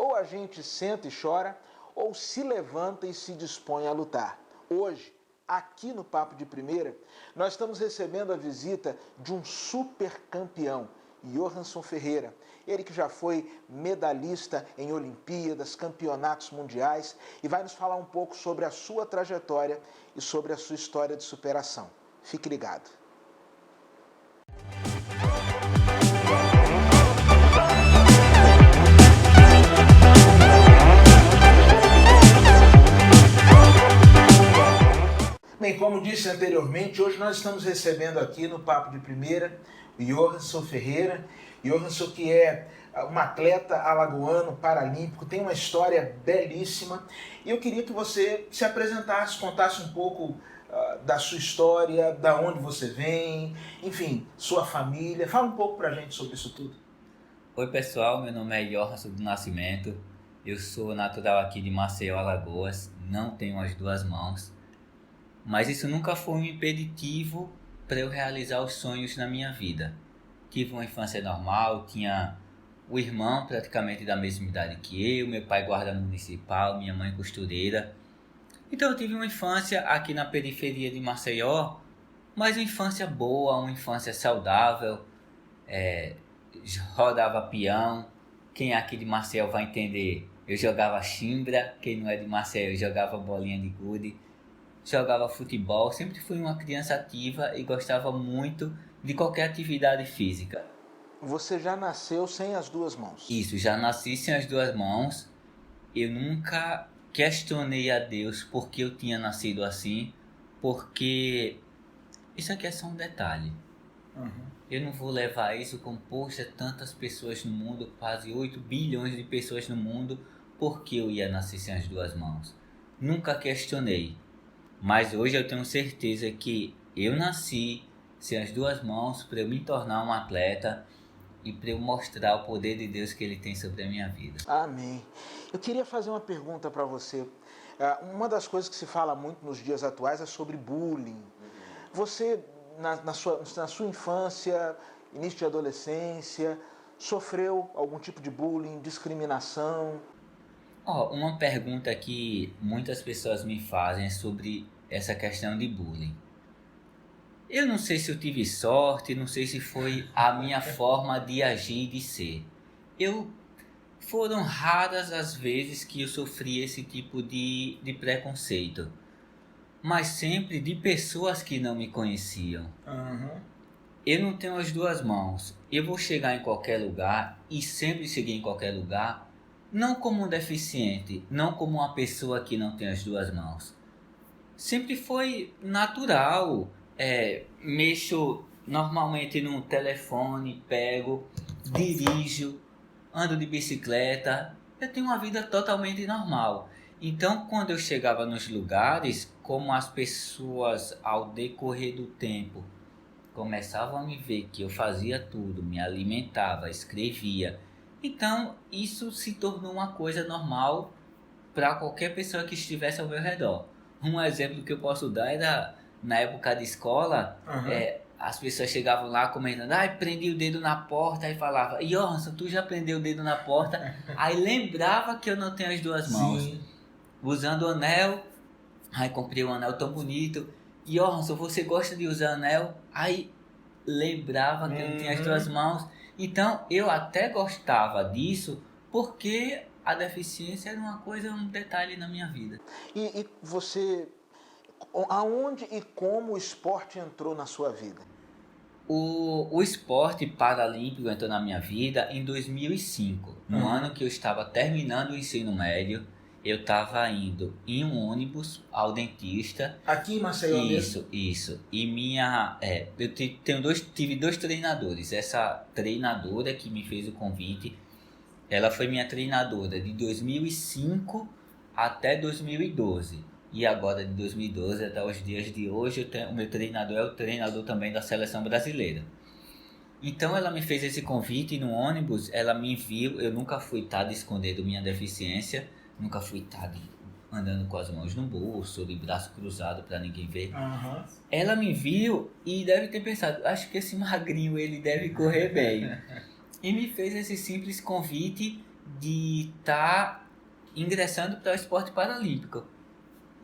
Ou a gente senta e chora, ou se levanta e se dispõe a lutar. Hoje, aqui no Papo de Primeira, nós estamos recebendo a visita de um super campeão, Johanson Ferreira. Ele que já foi medalhista em Olimpíadas, campeonatos mundiais e vai nos falar um pouco sobre a sua trajetória e sobre a sua história de superação. Fique ligado. Bem, como disse anteriormente, hoje nós estamos recebendo aqui no Papo de Primeira o Johanson Ferreira. Johanson, que é um atleta alagoano, paralímpico, tem uma história belíssima. E eu queria que você se apresentasse, contasse um pouco da sua história, da onde você vem, enfim, sua família. Fala um pouco pra gente sobre isso tudo. Oi pessoal, meu nome é Johanson do Nascimento. Eu sou natural aqui de Maceió, Alagoas. Não tenho as duas mãos. Mas isso nunca foi um impeditivo para eu realizar os sonhos na minha vida. Tive uma infância normal, tinha o irmão praticamente da mesma idade que eu, meu pai guarda municipal, minha mãe costureira. Então eu tive uma infância aqui na periferia de Maceió, mas uma infância boa, uma infância saudável. Rodava peão, quem é aqui de Maceió vai entender, eu jogava chimbra, quem não é de Maceió eu jogava bolinha de gude. Jogava futebol, sempre fui uma criança ativa e gostava muito de qualquer atividade física. Você já nasceu sem as duas mãos? Isso, já nasci sem as duas mãos. Eu nunca questionei a Deus porque eu tinha nascido assim, porque isso aqui é só um detalhe. Eu não vou levar isso como, poxa, tantas pessoas no mundo, quase 8 bilhões de pessoas no mundo, por que eu ia nascer sem as duas mãos? Nunca questionei. Mas hoje eu tenho certeza que eu nasci sem as duas mãos para eu me tornar um atleta e para eu mostrar o poder de Deus que Ele tem sobre a minha vida. Amém. Eu queria fazer uma pergunta para você. Uma das coisas que se fala muito nos dias atuais é sobre bullying. Você, na sua infância, início de adolescência, sofreu algum tipo de bullying, discriminação? Uma pergunta que muitas pessoas me fazem é sobre essa questão de bullying. Eu não sei se eu tive sorte, não sei se foi a minha forma de agir e de ser. Foram raras as vezes que eu sofri esse tipo de preconceito, mas sempre de pessoas que não me conheciam. Eu não tenho as duas mãos. Eu vou chegar em qualquer lugar e sempre cheguei em qualquer lugar, não como um deficiente, não como uma pessoa que não tem as duas mãos. Sempre foi natural. Mexo normalmente no telefone, pego, dirijo, ando de bicicleta. Eu tenho uma vida totalmente normal. Então, quando eu chegava nos lugares, como as pessoas, ao decorrer do tempo, começavam a me ver que eu fazia tudo, me alimentava, escrevia. Então, isso se tornou uma coisa normal para qualquer pessoa que estivesse ao meu redor. Um exemplo que eu posso dar era, na época de escola, as pessoas chegavam lá comentando, prendi o dedo na porta, aí falava, Johanson, tu já prendeu o dedo na porta? Aí lembrava que eu não tenho as duas mãos. Sim. Usando o anel, aí comprei um anel tão bonito, Johanson, você gosta de usar anel? Aí lembrava que eu não tinha as duas mãos. Então eu até gostava disso porque a deficiência era uma coisa, um detalhe na minha vida. E você, aonde e como o esporte entrou na sua vida? O esporte paralímpico entrou na minha vida em 2005. No ano que eu estava terminando o ensino médio, eu estava indo em um ônibus ao dentista. Aqui em Maceió mesmo? Isso. E eu tive dois treinadores. Essa treinadora que me fez o convite, ela foi minha treinadora de 2005 até 2012. E agora de 2012 até os dias de hoje, o meu treinador é o treinador também da seleção brasileira. Então ela me fez esse convite no ônibus, ela me viu, eu nunca fui escondendo minha deficiência, nunca fui andando com as mãos no bolso, de braço cruzado para ninguém ver. Ela me viu e deve ter pensado, acho que esse magrinho ele deve correr bem. E me fez esse simples convite de estar ingressando para o esporte paralímpico.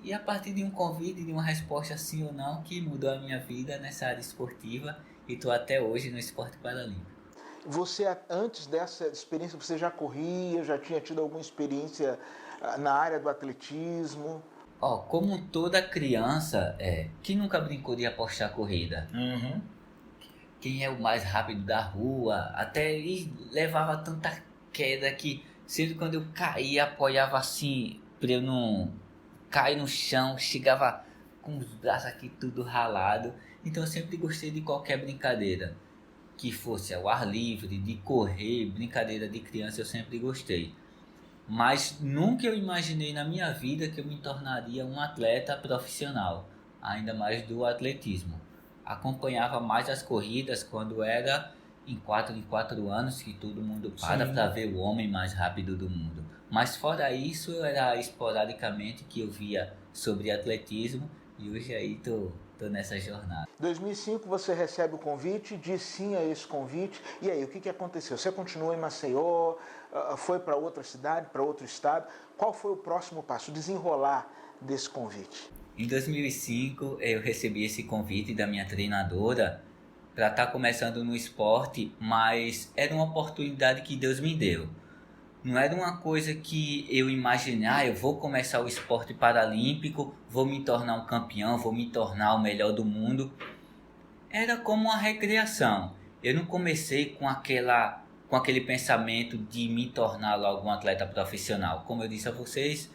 E a partir de um convite, de uma resposta sim ou não, que mudou a minha vida nessa área esportiva e estou até hoje no esporte paralímpico. Você, antes dessa experiência, você já corria, já tinha tido alguma experiência na área do atletismo? Como toda criança, quem nunca brincou de apostar corrida? Uhum. Quem é o mais rápido da rua? Até levava tanta queda que sempre quando eu caía, apoiava assim, para eu não cair no chão, chegava com os braços aqui tudo ralado. Então eu sempre gostei de qualquer brincadeira que fosse ao ar livre, de correr, brincadeira de criança eu sempre gostei. Mas nunca eu imaginei na minha vida que eu me tornaria um atleta profissional, ainda mais do atletismo. Acompanhava mais as corridas quando era em 4 anos, que todo mundo para ver o homem mais rápido do mundo. Mas fora isso, era esporadicamente que eu via sobre atletismo e hoje aí tô nessa jornada. Em 2005 você recebe o convite, diz sim a esse convite. E aí, o que aconteceu? Você continuou em Maceió, foi para outra cidade, para outro estado? Qual foi o próximo passo, o desenrolar desse convite? Em 2005 eu recebi esse convite da minha treinadora para estar começando no esporte, mas era uma oportunidade que Deus me deu. Não era uma coisa que eu imaginei, eu vou começar o esporte paralímpico, vou me tornar um campeão, vou me tornar o melhor do mundo. Era como uma recreação. Eu não comecei com aquele pensamento de me tornar logo um atleta profissional. Como eu disse a vocês,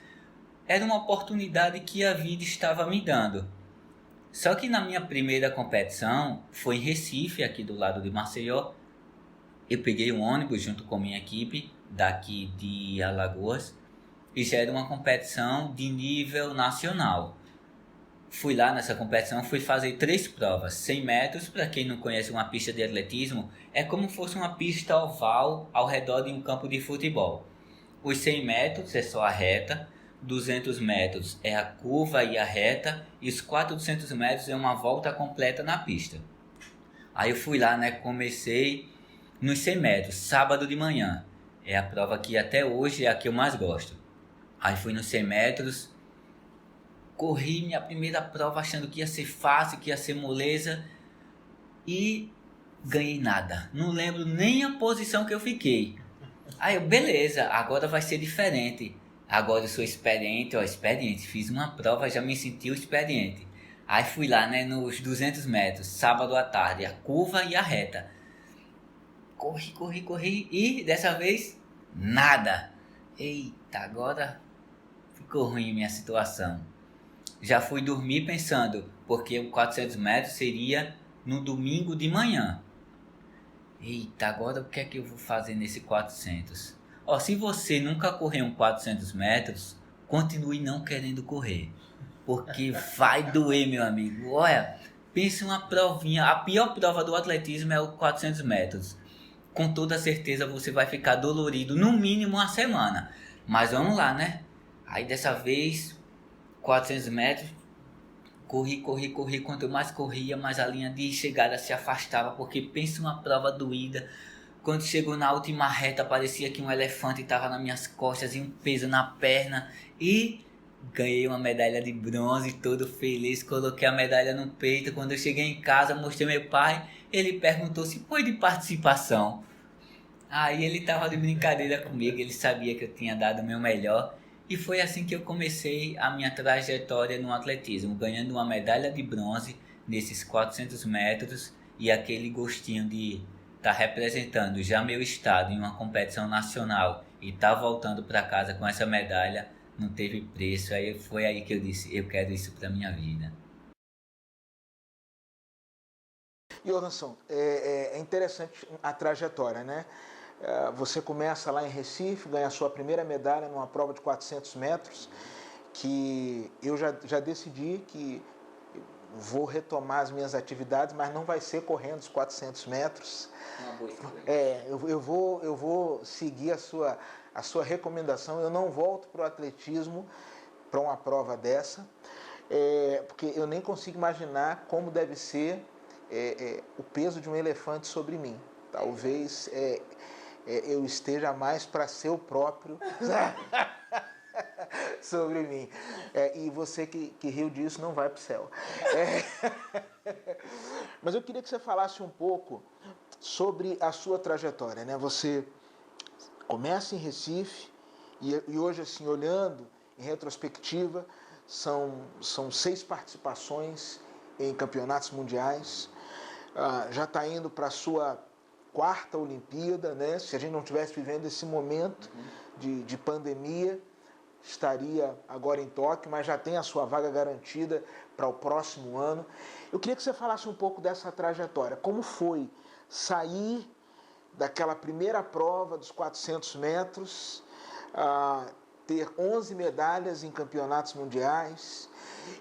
era uma oportunidade que a vida estava me dando. Só que na minha primeira competição, foi em Recife, aqui do lado de Maceió. Eu peguei um ônibus junto com minha equipe, daqui de Alagoas, e já era uma competição de nível nacional. Fui lá nessa competição, fui fazer 3 provas. 100 metros, para quem não conhece uma pista de atletismo, é como se fosse uma pista oval ao redor de um campo de futebol. Os 100 metros é só a reta, 200 metros é a curva e a reta, e os 400 metros é uma volta completa na pista. Aí eu fui lá, comecei nos 100 metros, sábado de manhã. É a prova que até hoje é a que eu mais gosto. Aí fui nos 100 metros, corri minha primeira prova achando que ia ser fácil, que ia ser moleza, e ganhei nada. Não lembro nem a posição que eu fiquei. Aí eu, beleza, agora vai ser diferente. Agora eu sou experiente, fiz uma prova, já me senti experiente. Aí fui lá, nos 200 metros, sábado à tarde, a curva e a reta. Corri e dessa vez, nada. Eita, agora ficou ruim minha situação. Já fui dormir pensando, porque o 400 metros seria no domingo de manhã. Eita, agora o que é que eu vou fazer nesse 400? Se você nunca correu um 400 metros, continue não querendo correr. Porque vai doer, meu amigo. Olha, pense uma provinha. A pior prova do atletismo é o 400 metros. Com toda certeza você vai ficar dolorido no mínimo uma semana. Mas vamos lá, Aí dessa vez, 400 metros, corri. Quanto eu mais corria, mais a linha de chegada se afastava. Porque pensa uma prova doída. Quando chegou na última reta, parecia que um elefante estava nas minhas costas e um peso na perna. E ganhei uma medalha de bronze, todo feliz. Coloquei a medalha no peito. Quando eu cheguei em casa, mostrei meu pai. Ele perguntou se foi de participação. Aí ele estava de brincadeira comigo. Ele sabia que eu tinha dado o meu melhor. E foi assim que eu comecei a minha trajetória no atletismo. Ganhando uma medalha de bronze nesses 400 metros. E aquele gostinho de tá representando já meu estado em uma competição nacional e tá voltando para casa com essa medalha, não teve preço. Aí foi aí que eu disse, eu quero isso para minha vida. E Ornação, é interessante a trajetória, Você começa lá em Recife, ganha a sua primeira medalha numa prova de 400 metros, que eu já decidi que vou retomar as minhas atividades, mas não vai ser correndo os 400 metros. Uma boa escolha. Eu vou seguir a sua recomendação. Eu não volto para o atletismo para uma prova dessa, porque eu nem consigo imaginar como deve ser o peso de um elefante sobre mim. Talvez eu esteja mais para ser o próprio sobre mim. E você que riu disso não vai para o céu. Mas eu queria que você falasse um pouco sobre a sua trajetória, né? Você começa em Recife e hoje, assim, olhando em retrospectiva, são 6 participações em campeonatos mundiais. Já está indo para a sua 4ª Olimpíada, né? Se a gente não estivesse vivendo esse momento de pandemia, estaria agora em Tóquio, mas já tem a sua vaga garantida para o próximo ano. Eu queria que você falasse um pouco dessa trajetória. Como foi sair daquela primeira prova dos 400 metros, ter 11 medalhas em campeonatos mundiais,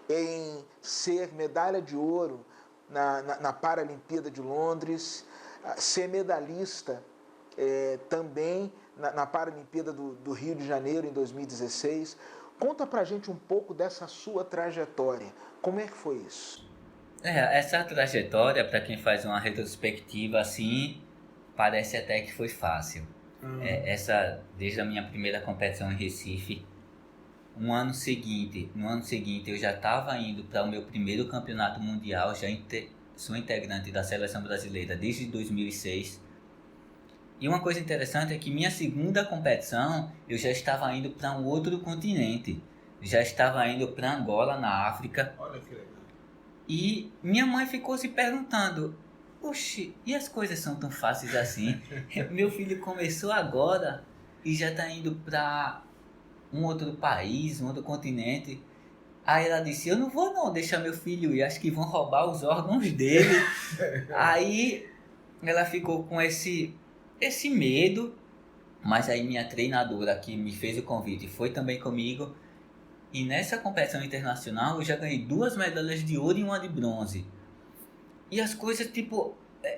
em ser medalha de ouro na Paralimpíada de Londres, ser medalhista também na Paralimpíada do Rio de Janeiro em 2016. Conta pra gente um pouco dessa sua trajetória. Como é que foi isso? Essa trajetória, para quem faz uma retrospectiva assim, parece até que foi fácil. Desde a minha primeira competição em Recife, no ano seguinte eu já estava indo para o meu primeiro campeonato mundial, sou integrante da seleção brasileira desde 2006. E uma coisa interessante é que minha segunda competição eu já estava indo para um outro continente, já estava indo para Angola, na África. Olha que legal. E minha mãe ficou se perguntando: oxe, e as coisas são tão fáceis assim? Meu filho começou agora e já está indo para um outro país, um outro continente. Aí ela disse: eu não vou não deixar meu filho ir, acho que vão roubar os órgãos dele. Aí ela ficou com esse medo, mas aí minha treinadora que me fez o convite foi também comigo. E nessa competição internacional eu já ganhei 2 medalhas de ouro e 1 de bronze. E as coisas,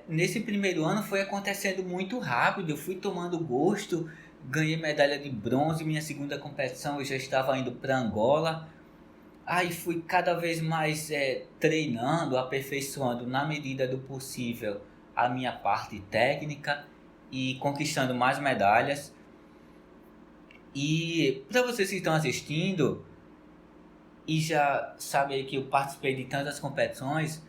nesse primeiro ano foi acontecendo muito rápido. Eu fui tomando gosto, ganhei medalha de bronze. Minha segunda competição eu já estava indo para Angola. Aí fui cada vez mais treinando, aperfeiçoando na medida do possível a minha parte técnica e conquistando mais medalhas. E para vocês que estão assistindo e já sabem que eu participei de tantas competições,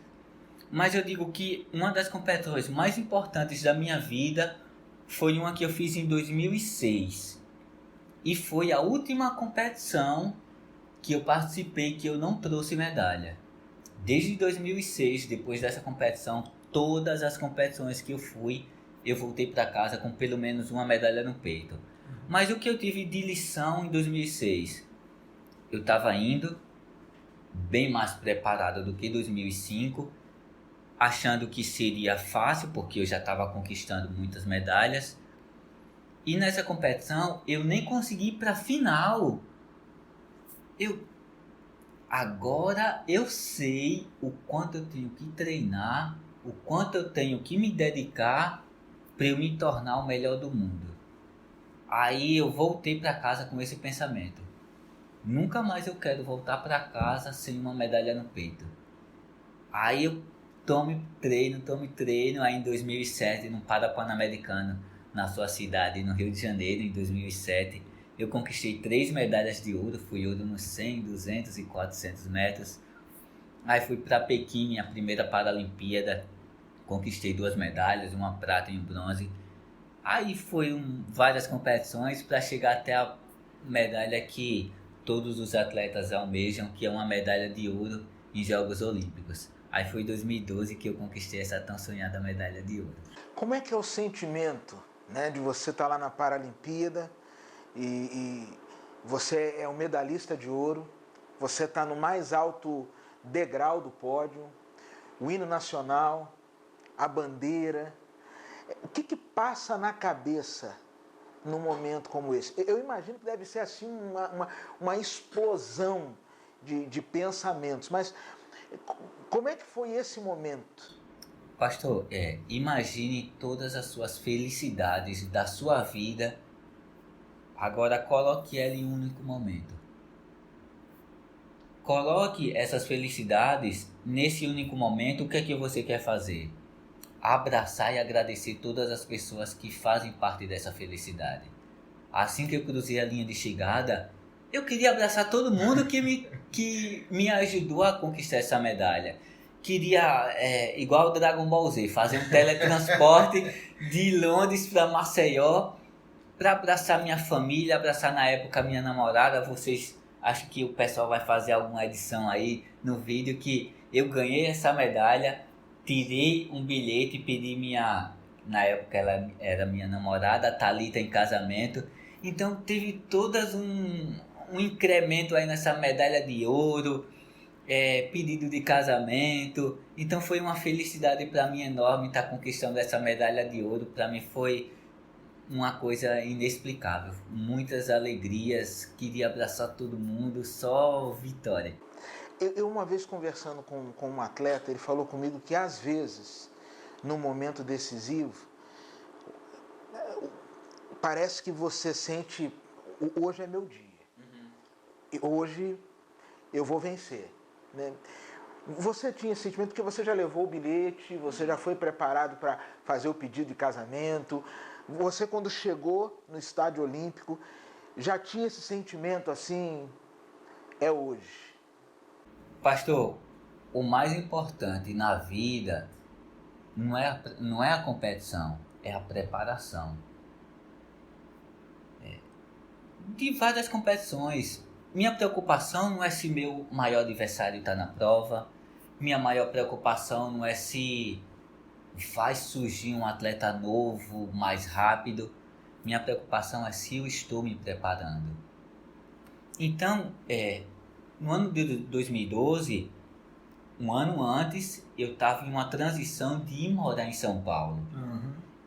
mas eu digo que uma das competições mais importantes da minha vida foi uma que eu fiz em 2006. E foi a última competição que eu participei que eu não trouxe medalha. Desde 2006, depois dessa competição, todas as competições que eu fui, eu voltei para casa com pelo menos uma medalha no peito. Mas o que eu tive de lição em 2006? Eu estava indo bem mais preparado do que 2005, achando que seria fácil, porque eu já estava conquistando muitas medalhas. E nessa competição, eu nem consegui ir para a final. Agora eu sei o quanto eu tenho que treinar, o quanto eu tenho que me dedicar para eu me tornar o melhor do mundo. Aí eu voltei para casa com esse pensamento: nunca mais eu quero voltar para casa sem uma medalha no peito. Aí eu tome treino. Aí em 2007, no Pan-Americano, na sua cidade, no Rio de Janeiro, em 2007, eu conquistei 3 medalhas de ouro. Fui ouro nos 100, 200 e 400 metros. Aí fui para Pequim, minha primeira Paralimpíada. Conquistei 2 medalhas, uma prata e um bronze. Aí foi várias competições para chegar até a medalha que todos os atletas almejam, que é uma medalha de ouro em Jogos Olímpicos. Aí foi em 2012 que eu conquistei essa tão sonhada medalha de ouro. Como é que é o sentimento, né, de você estar lá na Paralimpíada e você é um medalhista de ouro, você está no mais alto degrau do pódio, o hino nacional, a bandeira. O que passa na cabeça num momento como esse? Eu imagino que deve ser assim uma explosão de pensamentos, mas como é que foi esse momento? Pastor, imagine todas as suas felicidades da sua vida. Agora coloque ela em um único momento. Coloque essas felicidades nesse único momento. O que é que você quer fazer? abraçar e agradecer todas as pessoas que fazem parte dessa felicidade. Assim que eu cruzei a linha de chegada, eu queria abraçar todo mundo que me ajudou a conquistar essa medalha. Queria, igual o Dragon Ball Z, fazer um teletransporte de Londres para Maceió para abraçar minha família, abraçar na época minha namorada. Vocês, acho que o pessoal vai fazer alguma edição aí no vídeo que eu ganhei essa medalha, tirei um bilhete e pedi na época ela era minha namorada, Thalita, em casamento. Então teve todas um incremento aí nessa medalha de ouro, pedido de casamento. Então foi uma felicidade para mim enorme estar conquistando essa medalha de ouro. Para mim foi uma coisa inexplicável, muitas alegrias, queria abraçar todo mundo, só vitória. Eu uma vez conversando com um atleta, ele falou comigo que às vezes, num momento decisivo, parece que você sente, hoje é meu dia, hoje eu vou vencer, né? Você tinha esse sentimento porque você já levou o bilhete, você já foi preparado para fazer o pedido de casamento, você quando chegou no estádio olímpico, já tinha esse sentimento assim, é hoje. Pastor, o mais importante na vida não é a competição, é a preparação. De várias competições. Minha preocupação não é se meu maior adversário está na prova. Minha maior preocupação não é se vai surgir um atleta novo, mais rápido. Minha preocupação é se eu estou me preparando. Então, no ano de 2012, um ano antes, eu estava em uma transição de ir morar em São Paulo.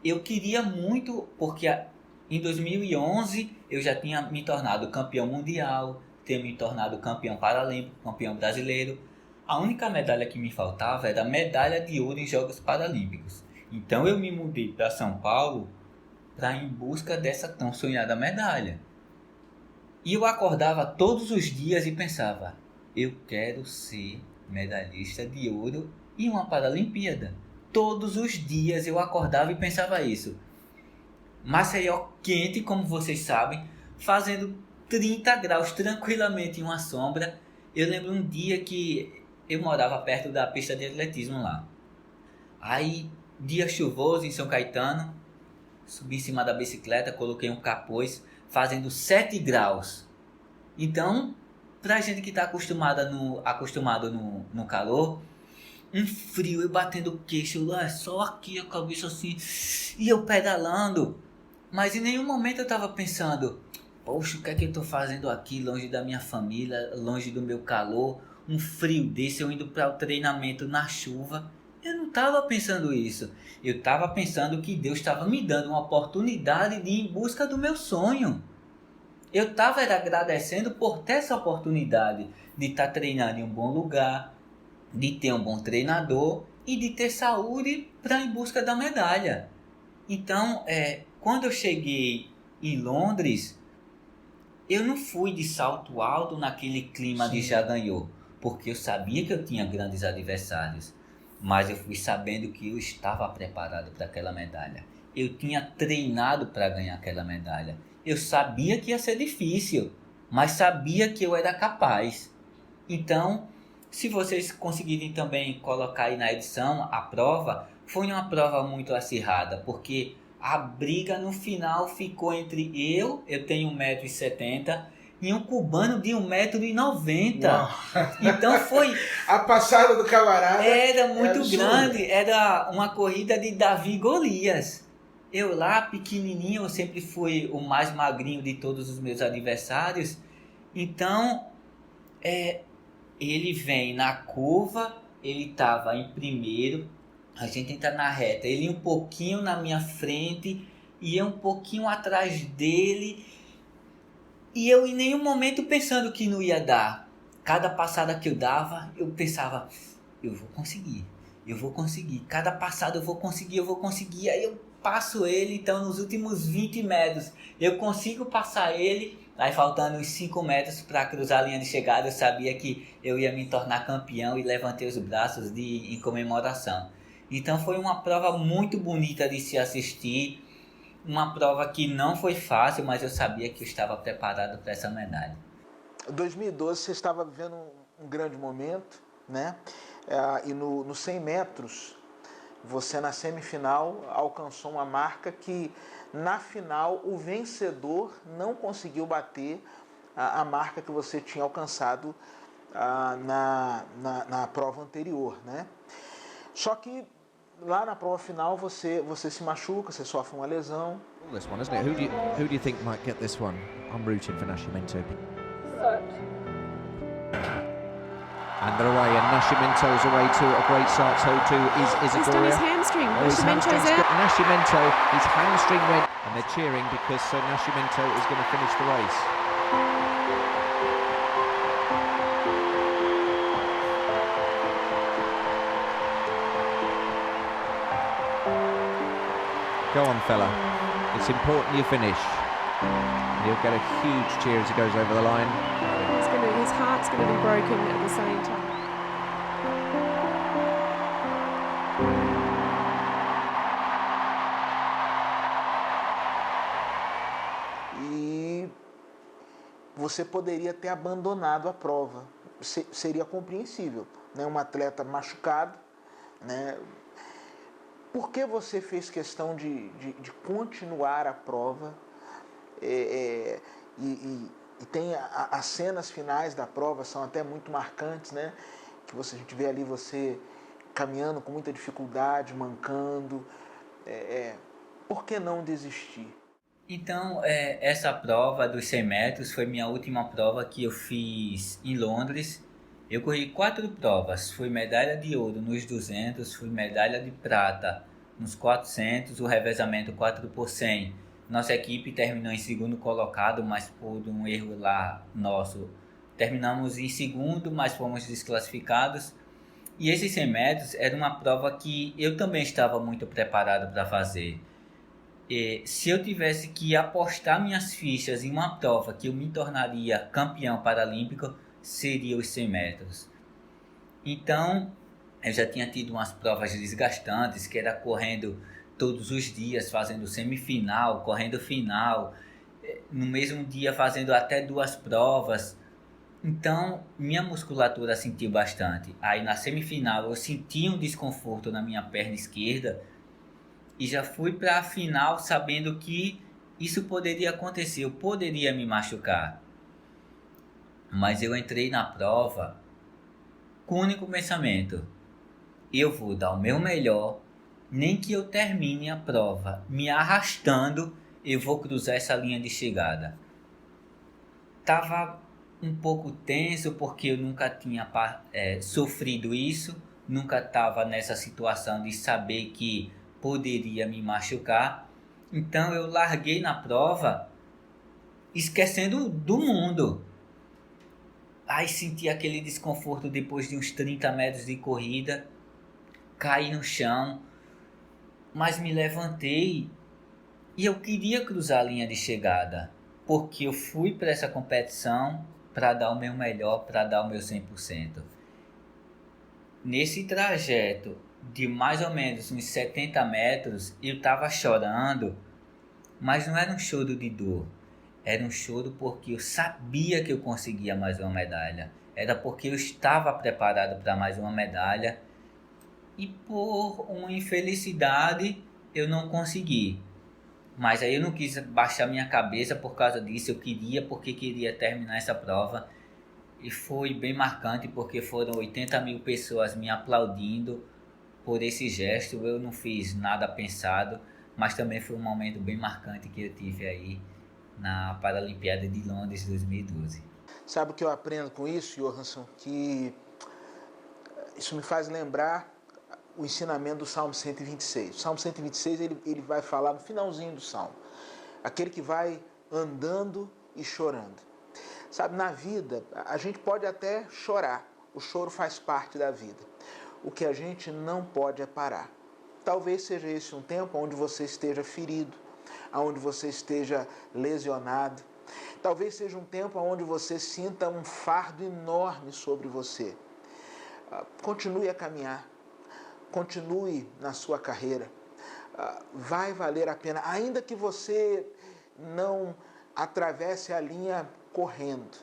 Eu queria muito, porque em 2011 eu já tinha me tornado campeão mundial, tinha me tornado campeão paralímpico, campeão brasileiro. A única medalha que me faltava era a medalha de ouro em Jogos Paralímpicos. Então eu me mudei para São Paulo para ir em busca dessa tão sonhada medalha. E eu acordava todos os dias e pensava, eu quero ser medalhista de ouro em uma Paralimpíada. Todos os dias eu acordava e pensava isso. Maceió quente, como vocês sabem, fazendo 30 graus tranquilamente em uma sombra. Eu lembro um dia que eu morava perto da pista de atletismo lá. Aí, dia chuvoso em São Caetano, subi em cima da bicicleta, coloquei um capuz, fazendo 7 graus. Então, pra gente que está acostumado no calor, um frio, eu batendo o queixo, só aqui a cabeça assim, e eu pedalando. Mas em nenhum momento eu estava pensando, poxa, o que é que eu estou fazendo aqui, longe da minha família, longe do meu calor, um frio desse, eu indo para o treinamento na chuva. Eu não estava pensando isso. Eu estava pensando que Deus estava me dando uma oportunidade de ir em busca do meu sonho. Eu estava agradecendo por ter essa oportunidade de estar treinando em um bom lugar, de ter um bom treinador e de ter saúde para ir em busca da medalha. Então, quando eu cheguei em Londres, eu não fui de salto alto naquele clima de já ganhou, porque eu sabia que eu tinha grandes adversários, mas eu fui sabendo que eu estava preparado para aquela medalha. Eu tinha treinado para ganhar aquela medalha. Eu sabia que ia ser difícil, mas sabia que eu era capaz. Então, se vocês conseguirem também colocar aí na edição a prova, foi uma prova muito acirrada, porque a briga no final ficou entre eu tenho 1,70 m, e um cubano de 1,90 m. Então foi... A passada do camarada era muito grande, era uma corrida de Davi e Golias. Eu lá, pequenininho, eu sempre fui o mais magrinho de todos os meus adversários. Então, ele vem na curva, ele estava em primeiro, a gente entra na reta, ele um pouquinho na minha frente e eu um pouquinho atrás dele, e eu em nenhum momento pensando que não ia dar. Cada passada que eu dava, eu pensava, eu vou conseguir, cada passada eu vou conseguir, aí eu passo ele. Então nos últimos 20 metros eu consigo passar ele, aí faltando uns 5 metros para cruzar a linha de chegada, eu sabia que eu ia me tornar campeão e levantei os braços em comemoração. Então foi uma prova muito bonita de se assistir, uma prova que não foi fácil, mas eu sabia que eu estava preparado para essa medalha. Em 2012 você estava vivendo um grande momento, né? E no 100 metros, você na semifinal alcançou uma marca que na final o vencedor não conseguiu bater a marca que você tinha alcançado na prova anterior, né? Só que lá na prova final você se machuca, você sofre uma lesão. This one, isn't it? Who do you think might get this one? I'm rooting for Nascimento. And they're away, and Nascimento's away to a great start. So too is Isidora. He's done his hamstring. His Nascimento's out. Nascimento, his hamstring went, and they're cheering because Nascimento is going to finish the race. Go on, fella. It's important you finish. He'll get a huge cheer as he goes over the line. His heart's going to be broken at the same time. E você poderia ter abandonado a prova. Seria compreensível, né? Um atleta machucado, né? Por que você fez questão de continuar a prova? E tem as cenas finais da prova, são até muito marcantes, né? Que a gente vê ali você caminhando com muita dificuldade, mancando. Por que não desistir? Então, essa prova dos 100 metros foi minha última prova que eu fiz em Londres. Eu corri 4 provas, fui medalha de ouro nos 200, fui medalha de prata nos 400, o revezamento 4x100. Nossa equipe terminou em segundo colocado, mas por um erro lá nosso, terminamos em segundo, mas fomos desclassificados. E esses 100 metros era uma prova que eu também estava muito preparado para fazer. E se eu tivesse que apostar minhas fichas em uma prova que eu me tornaria campeão paralímpico, seria os 100 metros. Então, eu já tinha tido umas provas desgastantes, que era correndo todos os dias, fazendo semifinal, correndo final, no mesmo dia fazendo até 2 provas. Então, minha musculatura sentiu bastante. Aí na semifinal eu senti um desconforto na minha perna esquerda e já fui para a final sabendo que isso poderia acontecer, eu poderia me machucar. Mas eu entrei na prova com o único pensamento: eu vou dar o meu melhor, nem que eu termine a prova me arrastando, eu vou cruzar essa linha de chegada. Tava um pouco tenso porque eu nunca tinha sofrido isso, nunca estava nessa situação de saber que poderia me machucar. Então eu larguei na prova esquecendo do mundo. Aí senti aquele desconforto depois de uns 30 metros de corrida, caí no chão, mas me levantei e eu queria cruzar a linha de chegada, porque eu fui para essa competição para dar o meu melhor, para dar o meu 100%. Nesse trajeto de mais ou menos uns 70 metros, eu estava chorando, mas não era um choro de dor. Era um choro porque eu sabia que eu conseguia mais uma medalha. Era porque eu estava preparado para mais uma medalha. E por uma infelicidade eu não consegui. Mas aí eu não quis baixar minha cabeça por causa disso. Eu queria porque queria terminar essa prova. E foi bem marcante porque foram 80 mil pessoas me aplaudindo por esse gesto. Eu não fiz nada pensado. Mas também foi um momento bem marcante que eu tive aí na Paralimpíada de Londres 2012. Sabe o que eu aprendo com isso, Johansson? Que isso me faz lembrar o ensinamento do Salmo 126. O Salmo 126 ele vai falar no finalzinho do Salmo. Aquele que vai andando e chorando. Sabe, na vida, a gente pode até chorar. O choro faz parte da vida. O que a gente não pode é parar. Talvez seja esse um tempo onde você esteja ferido, onde você esteja lesionado. Talvez seja um tempo onde você sinta um fardo enorme sobre você. Continue a caminhar. continue na sua carreira. Vai valer a pena, ainda que você não atravesse a linha correndo,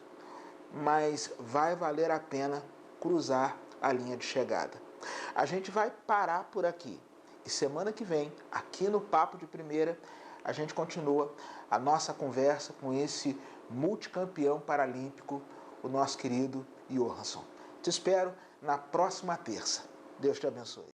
mas vai valer a pena cruzar a linha de chegada. A gente vai parar por aqui e semana que vem, aqui no Papo de Primeira, a gente continua a nossa conversa com esse multicampeão paralímpico, o nosso querido Johansson. Te espero na próxima terça. Deus te abençoe.